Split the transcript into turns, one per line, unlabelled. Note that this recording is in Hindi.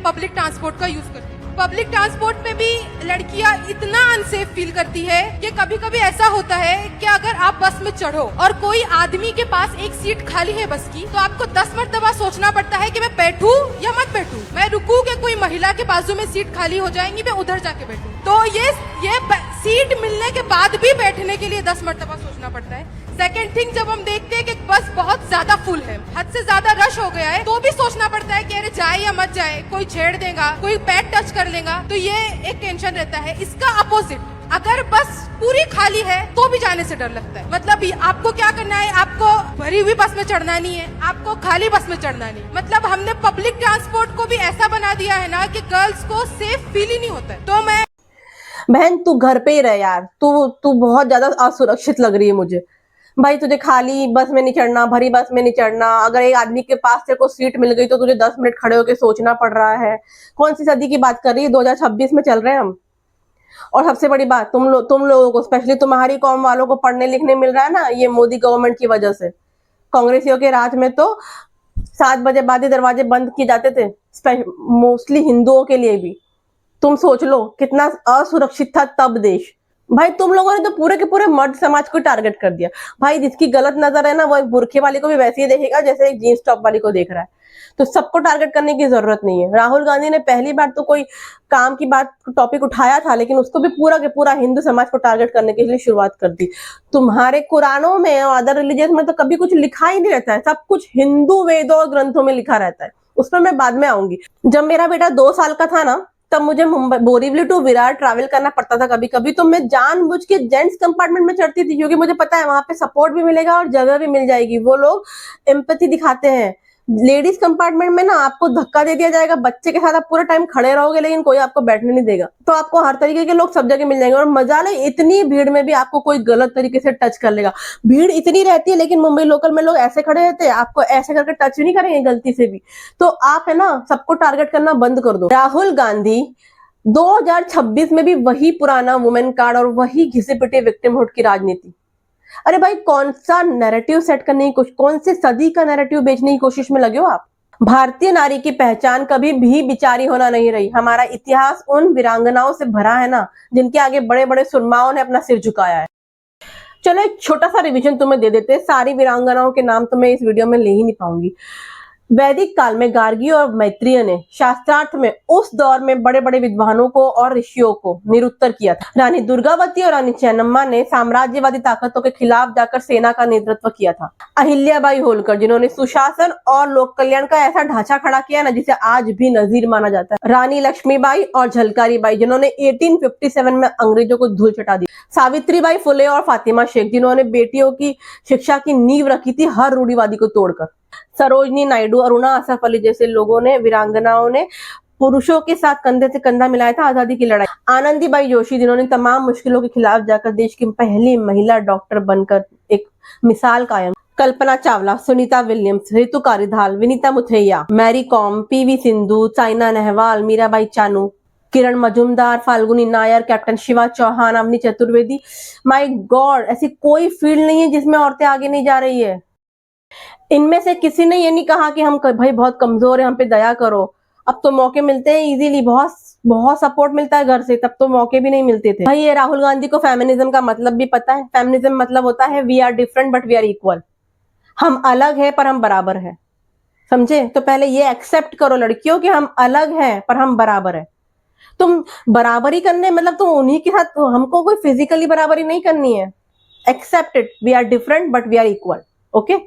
पब्लिक ट्रांसपोर्ट का यूज करती हूँ। पब्लिक ट्रांसपोर्ट में भी लड़कियां इतना अनसेफ फील करती है कि कभी कभी ऐसा होता है कि अगर आप बस में चढ़ो और कोई आदमी के पास एक सीट खाली है बस की, तो आपको 10 मरतबा सोचना पड़ता है कि मैं बैठूं या मत बैठूं, मैं रुकूं कि कोई महिला के बाजू में सीट खाली हो जाएंगी, मैं उधर जाके बैठूं। तो ये सीट मिलने के बाद भी बैठने के लिए 10 मरतबा सोचना पड़ता है। सेकेंड थिंग, जब हम देखते हैं कि बस बहुत ज्यादा फुल है, हद से ज्यादा रश हो गया है, तो भी सोचना पड़ता है कि अरे जाए या मत जाए, कोई छेड़ देगा, कोई पैर टच कर लेगा, तो ये एक टेंशन रहता है। इसका अपोजिट, अगर बस पूरी खाली है तो भी जाने से डर लगता है। मतलब आपको क्या करना है, आपको भरी हुई बस में चढ़ना नहीं है, आपको खाली बस में चढ़ना नहीं। मतलब हमने पब्लिक ट्रांसपोर्ट को भी ऐसा बना दिया है ना कि गर्ल्स को सेफ फील ही नहीं होता है। तो मैं
बहन तू घर पे ही रह यार, तू बहुत ज्यादा असुरक्षित लग रही है मुझे। भाई तुझे खाली बस में नहीं चढ़ना, भरी बस में नहीं चढ़ना, अगर एक आदमी के पास तेरे को सीट मिल गई तो तुझे 10 मिनट खड़े होकर सोचना पड़ रहा है। कौन सी सदी की बात कर रही है, 2026 में चल रहे हैं हम। और सबसे बड़ी बात, तुम लोगों को, स्पेशली तुम्हारी कौम वालों को पढ़ने लिखने मिल रहा है ना, ये मोदी गवर्नमेंट की वजह से। कांग्रेसियों के राज में तो 7 बजे बाद ही दरवाजे बंद किए जाते थे, मोस्टली हिंदुओं के लिए भी। तुम सोच लो कितना असुरक्षित था तब देश। भाई तुम लोगों ने तो पूरे के पूरे मर्द समाज को टारगेट कर दिया। भाई जिसकी गलत नजर है ना, वो एक बुरखे वाली को भी वैसे ही देखेगा जैसे एक जीन्स टॉप वाली को देख रहा है। तो सबको टारगेट करने की जरूरत नहीं है। राहुल गांधी ने पहली बार तो कोई काम की बात टॉपिक उठाया था, लेकिन उसको भी पूरा के पूरा हिंदू समाज को टारगेट करने के लिए शुरुआत कर दी। तुम्हारे कुरानों में और अदर रिलीजियस में तो कभी कुछ लिखा ही नहीं रहता है, सब कुछ हिंदू वेदों और ग्रंथों में लिखा रहता है। उस पर मैं बाद में आऊंगी। जब मेरा बेटा 2 साल का था ना, तब मुझे मुंबई बोरीवली टू विरार ट्रैवल करना पड़ता था कभी कभी, तो मैं जानबूझ के जेंट्स कंपार्टमेंट में चढ़ती थी, क्योंकि मुझे पता है वहां पे सपोर्ट भी मिलेगा और जगह भी मिल जाएगी। वो लोग एम्पैथी दिखाते हैं। लेडीज कंपार्टमेंट में ना आपको धक्का दे दिया जाएगा, बच्चे के साथ आप पूरा टाइम खड़े रहोगे, लेकिन कोई आपको बैठने नहीं देगा। तो आपको हर तरीके के लोग सब जगह मिल जाएंगे, और मजा ले इतनी भीड़ में भी आपको कोई गलत तरीके से टच कर लेगा। भीड़ इतनी रहती है, लेकिन मुंबई लोकल में लोग ऐसे खड़े रहते हैं, आपको ऐसे करके टच नहीं करेंगे गलती से भी। तो आप है ना, सबको टारगेट करना बंद कर दो। राहुल गांधी 2026 में भी वही पुराना वुमेन कार्ड और वही घिसे पिटे विक्टिमहुड की राजनीति। अरे भाई कौन सा नैरेटिव सेट करने की कोशिश, कौन से सदी का नैरेटिव बेचने की कोशिश में लगे हो आप। भारतीय नारी की पहचान कभी भी बिचारी होना नहीं रही। हमारा इतिहास उन वीरांगनाओं से भरा है ना, जिनके आगे बड़े बड़े सुरमाओं ने अपना सिर झुकाया है। चलो एक छोटा सा रिवीजन तुम्हें दे देते हैं। सारी वीरांगनाओं के नाम तो मैं इस वीडियो में ले ही नहीं पाऊंगी। वैदिक काल में गार्गी और मैत्रेय ने शास्त्रार्थ में उस दौर में बड़े बड़े विद्वानों को और ऋषियों को निरुत्तर किया था। रानी दुर्गावती और रानी चेन्नम्मा ने साम्राज्यवादी ताकतों के खिलाफ जाकर सेना का नेतृत्व किया था। अहिल्याबाई होलकर, जिन्होंने सुशासन और लोक कल्याण का ऐसा ढांचा खड़ा किया ना जिसे आज भी नजीर माना जाता है। रानी लक्ष्मीबाई और झलकारी बाई, जिन्होंने 1857 में अंग्रेजों को धूल चटा दी। सावित्रीबाई फुले और फातिमा शेख, जिन्होंने बेटियों की शिक्षा की नींव रखी थी हर रूढ़िवादी को तोड़कर। सरोजनी नायडू, अरुणा असफ अली जैसे लोगों ने, वीरांगनाओं ने पुरुषों के साथ कंधे से कंधा मिलाया था आजादी की लड़ाई। आनंदीबाई जोशी, जिन्होंने तमाम मुश्किलों के खिलाफ जाकर देश की पहली महिला डॉक्टर बनकर एक मिसाल कायम। Kalpana Chawla, Sunita Williams, Ritu Karidhal, Vinita Muthaiya, Mary Kom, P V Sindhu, Saina Nehwal, Mirabai Chanu, Kiran Mazumdar, Falguni Nayar, captain Shiva Chauhan, Avani Chaturvedi. My god, ऐसी कोई फील्ड नहीं है जिसमें औरतें आगे नहीं जा रही है। इनमें से किसी ने ये नहीं कहा कि हम भाई बहुत कमजोर है, हम पे दया करो। अब तो मौके मिलते हैं इजीली, बहुत बहुत सपोर्ट मिलता है घर से, तब तो मौके भी नहीं मिलते थे। भाई ये राहुल गांधी को फेमिनिज्म का मतलब भी पता है। फेमिनिज्म मतलब होता है we are different but we are equal. हम अलग है पर हम बराबर है, समझे। तो पहले ये एक्सेप्ट करो लड़कियों कि हम अलग हैं पर हम बराबर है। तुम बराबरी करने मतलब तुम उन्हीं के साथ, हमको कोई फिजिकली बराबरी नहीं करनी है। Accept it, we are different but we are equal. Okay.